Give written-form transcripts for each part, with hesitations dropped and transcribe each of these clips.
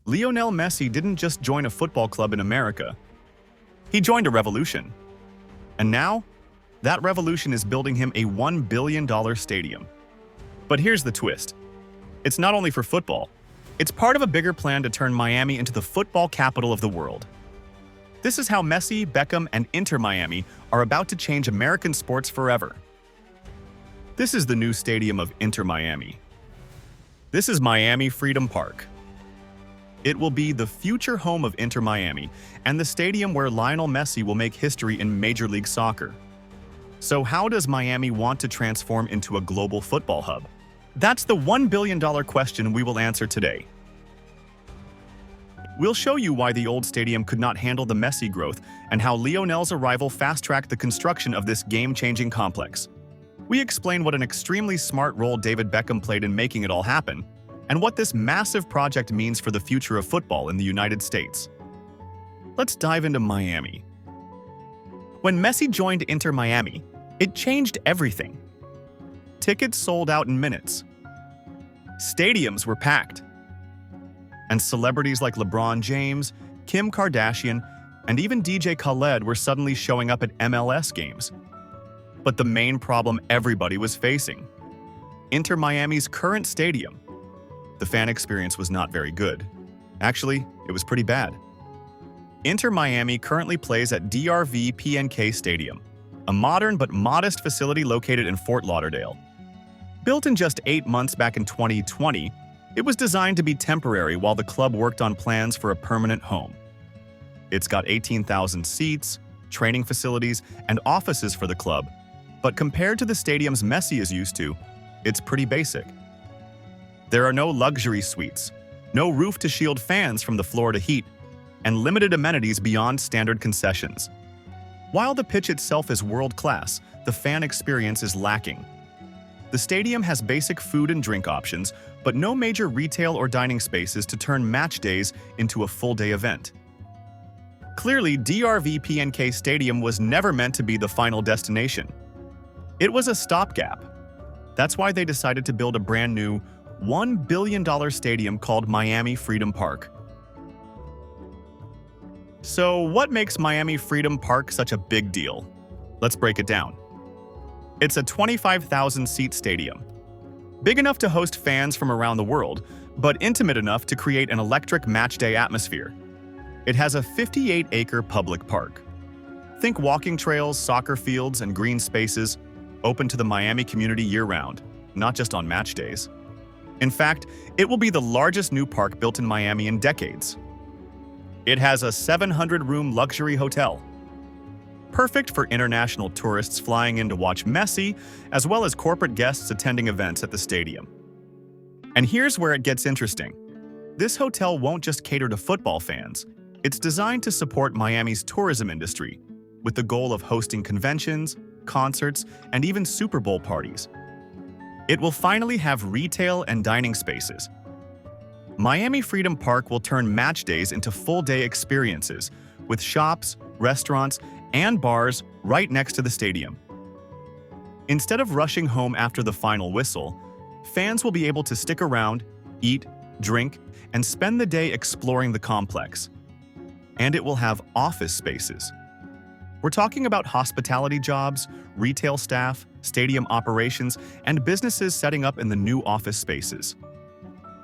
Lionel Messi didn't just join a football club in America. He joined a revolution. And now, that revolution is building him a $1 billion stadium. But here's the twist. It's not only for football. It's part of a bigger plan to turn Miami into the football capital of the world. This is how Messi, Beckham, and Inter Miami are about to change American sports forever. This is the new stadium of Inter Miami. This is Miami Freedom Park. It will be the future home of Inter Miami and the stadium where Lionel Messi will make history in Major League Soccer. So how does Miami want to transform into a global football hub? That's the $1 billion question we will answer today. We'll show you why the old stadium could not handle the Messi growth and how Lionel's arrival fast-tracked the construction of this game-changing complex. We explain what an extremely smart role David Beckham played in making it all happen, and what this massive project means for the future of football in the United States. Let's dive into Miami. When Messi joined Inter Miami, it changed everything. Tickets sold out in minutes. Stadiums were packed. And celebrities like LeBron James, Kim Kardashian, and even DJ Khaled were suddenly showing up at MLS games. But the main problem everybody was facing: Inter Miami's current stadium. The fan experience was not very good. Actually, it was pretty bad. Inter Miami currently plays at DRV PNK Stadium, a modern but modest facility located in Fort Lauderdale. Built in just 8 months back in 2020, it was designed to be temporary while the club worked on plans for a permanent home. It's got 18,000 seats, training facilities, and offices for the club, but compared to the stadiums Messi is used to, it's pretty basic. There are no luxury suites, no roof to shield fans from the Florida heat, and limited amenities beyond standard concessions. While the pitch itself is world-class, the fan experience is lacking. The stadium has basic food and drink options, but no major retail or dining spaces to turn match days into a full-day event. Clearly, DRV PNK Stadium was never meant to be the final destination. It was a stopgap. That's why they decided to build a brand new $1 billion stadium called Miami Freedom Park. So what makes Miami Freedom Park such a big deal? Let's break it down. It's a 25,000-seat stadium. Big enough to host fans from around the world, but intimate enough to create an electric matchday atmosphere. It has a 58-acre public park. Think walking trails, soccer fields, and green spaces, open to the Miami community year-round, not just on match days. In fact, it will be the largest new park built in Miami in decades. It has a 700-room luxury hotel, perfect for international tourists flying in to watch Messi, as well as corporate guests attending events at the stadium. And here's where it gets interesting. This hotel won't just cater to football fans. It's designed to support Miami's tourism industry, with the goal of hosting conventions, concerts, and even Super Bowl parties. It will finally have retail and dining spaces. Miami Freedom Park will turn match days into full-day experiences, with shops, restaurants, and bars right next to the stadium. Instead of rushing home after the final whistle, fans will be able to stick around, eat, drink, and spend the day exploring the complex. And it will have office spaces. We're talking about hospitality jobs, retail staff, stadium operations, and businesses setting up in the new office spaces.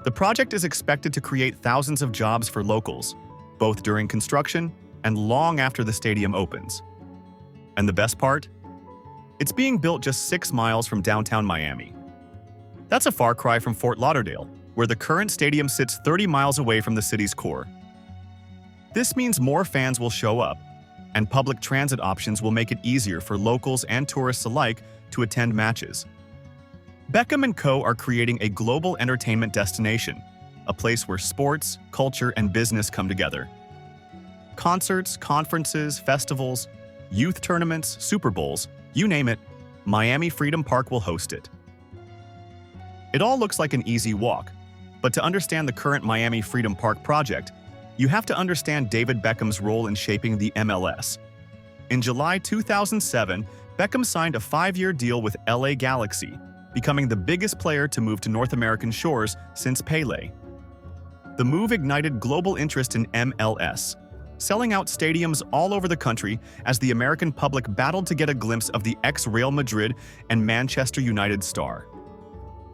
The project is expected to create thousands of jobs for locals, both during construction and long after the stadium opens. And the best part? It's being built just 6 miles from downtown Miami. That's a far cry from Fort Lauderdale, where the current stadium sits 30 miles away from the city's core. This means more fans will show up, and public transit options will make it easier for locals and tourists alike to attend matches. Beckham & Co. are creating a global entertainment destination, a place where sports, culture, and business come together. Concerts, conferences, festivals, youth tournaments, Super Bowls, you name it, Miami Freedom Park will host it. It all looks like an easy walk, but to understand the current Miami Freedom Park project, you have to understand David Beckham's role in shaping the MLS. In July 2007, Beckham signed a 5-year deal with LA Galaxy, becoming the biggest player to move to North American shores since Pelé. The move ignited global interest in MLS, selling out stadiums all over the country as the American public battled to get a glimpse of the ex-Real Madrid and Manchester United star.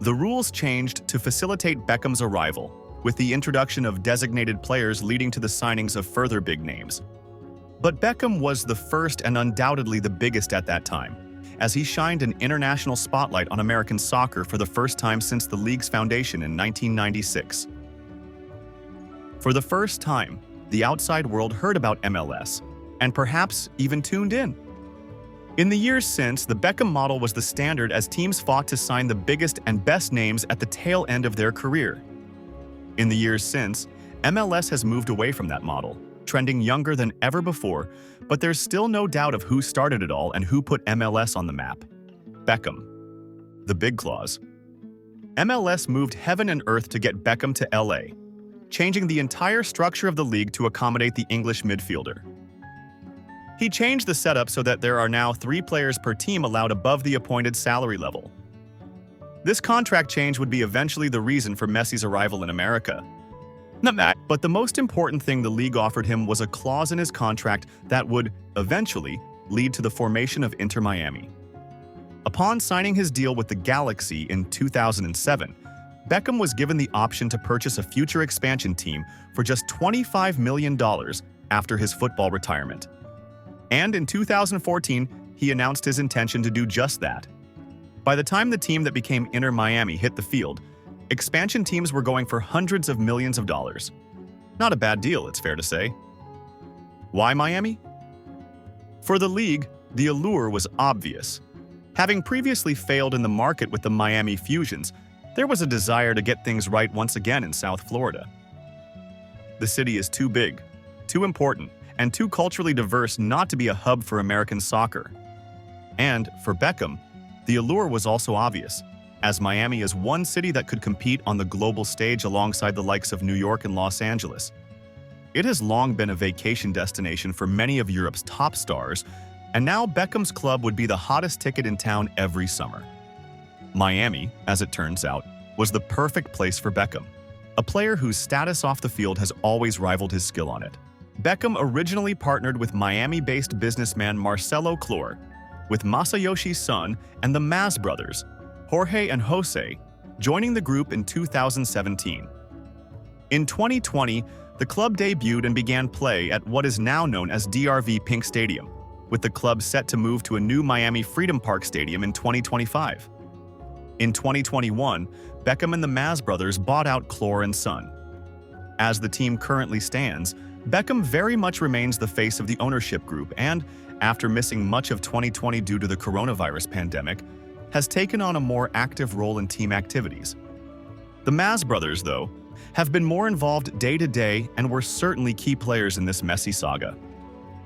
The rules changed to facilitate Beckham's arrival, with the introduction of designated players leading to the signings of further big names. But Beckham was the first and undoubtedly the biggest at that time, as he shined an international spotlight on American soccer for the first time since the league's foundation in 1996. For the first time, the outside world heard about MLS, and perhaps even tuned in. In the years since, the Beckham model was the standard as teams fought to sign the biggest and best names at the tail end of their career. In the years since, MLS has moved away from that model, trending younger than ever before, but there's still no doubt of who started it all and who put MLS on the map. Beckham. The big clause. MLS moved heaven and earth to get Beckham to LA, changing the entire structure of the league to accommodate the English midfielder. He changed the setup so that there are now 3 players per team allowed above the appointed salary level. This contract change would be eventually the reason for Messi's arrival in America. But the most important thing the league offered him was a clause in his contract that would, eventually, lead to the formation of Inter Miami. Upon signing his deal with the Galaxy in 2007, Beckham was given the option to purchase a future expansion team for just $25 million after his football retirement. And in 2014, he announced his intention to do just that. By the time the team that became Inter Miami hit the field, expansion teams were going for hundreds of millions of dollars. Not a bad deal, it's fair to say. Why Miami? For the league, the allure was obvious. Having previously failed in the market with the Miami Fusions, there was a desire to get things right once again in South Florida. The city is too big, too important, and too culturally diverse not to be a hub for American soccer. And, for Beckham, the allure was also obvious, as Miami is one city that could compete on the global stage alongside the likes of New York and Los Angeles. It has long been a vacation destination for many of Europe's top stars, and now Beckham's club would be the hottest ticket in town every summer. Miami, as it turns out, was the perfect place for Beckham, a player whose status off the field has always rivaled his skill on it. Beckham originally partnered with Miami-based businessman Marcelo Clore, with Masayoshi's son and the Maz brothers, Jorge and Jose, joining the group in 2017. In 2020, the club debuted and began play at what is now known as DRV Pink Stadium, with the club set to move to a new Miami Freedom Park Stadium in 2025. In 2021, Beckham and the Maz brothers bought out Clore and Son. As the team currently stands, Beckham very much remains the face of the ownership group and, after missing much of 2020 due to the coronavirus pandemic, has taken on a more active role in team activities. The Maz brothers, though, have been more involved day-to-day and were certainly key players in this messy saga.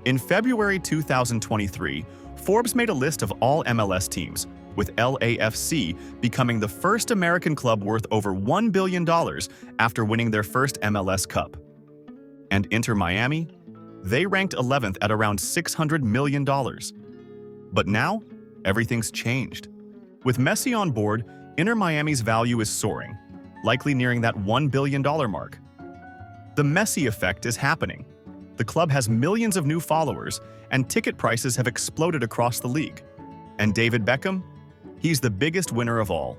In February 2023, Forbes made a list of all MLS teams, with LAFC becoming the first American club worth over $1 billion after winning their first MLS Cup. And Inter Miami? They ranked 11th at around $600 million. But now, everything's changed. With Messi on board, Inter Miami's value is soaring, likely nearing that $1 billion mark. The Messi effect is happening. The club has millions of new followers, and ticket prices have exploded across the league. And David Beckham? He's the biggest winner of all.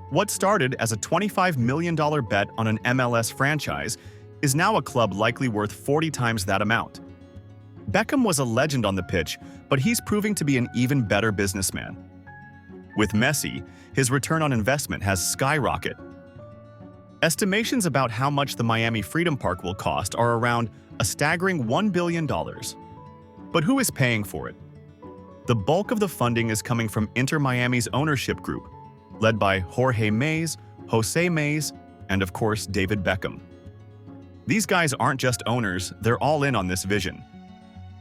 What started as a $25 million bet on an MLS franchise is now a club likely worth 40 times that amount. Beckham was a legend on the pitch, but he's proving to be an even better businessman. With Messi, his return on investment has skyrocketed. Estimations about how much the Miami Freedom Park will cost are around a staggering $1 billion. But who is paying for it? The bulk of the funding is coming from Inter Miami's ownership group, led by Jorge Maz, Jose Maz, and of course David Beckham. These guys aren't just owners, they're all in on this vision.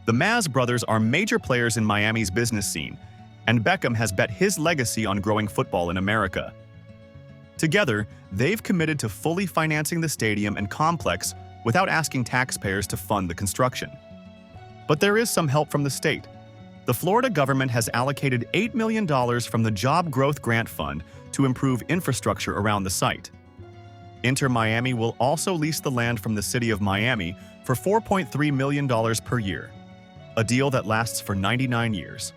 The Maz brothers are major players in Miami's business scene, and Beckham has bet his legacy on growing football in America. Together, they've committed to fully financing the stadium and complex without asking taxpayers to fund the construction. But there is some help from the state. The Florida government has allocated $8 million from the Job Growth Grant Fund to improve infrastructure around the site. Inter Miami will also lease the land from the city of Miami for $4.3 million per year, a deal that lasts for 99 years.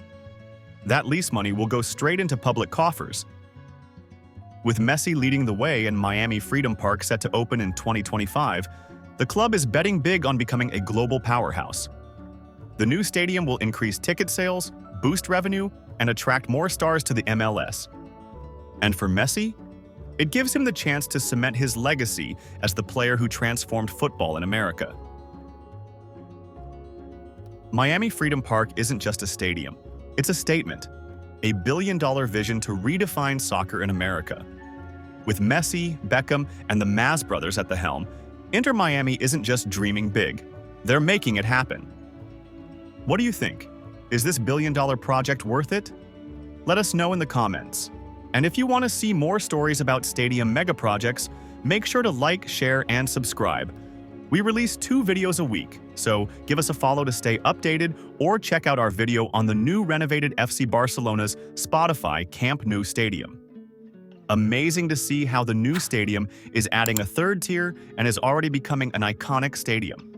That lease money will go straight into public coffers. With Messi leading the way and Miami Freedom Park set to open in 2025, the club is betting big on becoming a global powerhouse. The new stadium will increase ticket sales, boost revenue, and attract more stars to the MLS. And for Messi, it gives him the chance to cement his legacy as the player who transformed football in America. Miami Freedom Park isn't just a stadium. It's a statement, a billion-dollar vision to redefine soccer in America. With Messi, Beckham, and the Maz brothers at the helm, Inter Miami isn't just dreaming big. They're making it happen. What do you think? Is this billion-dollar project worth it? Let us know in the comments. And if you want to see more stories about stadium mega projects, make sure to like, share, and subscribe. We release 2 videos a week, so give us a follow to stay updated or check out our video on the new renovated FC Barcelona's Spotify Camp Nou Stadium. Amazing to see how the new stadium is adding a third tier and is already becoming an iconic stadium.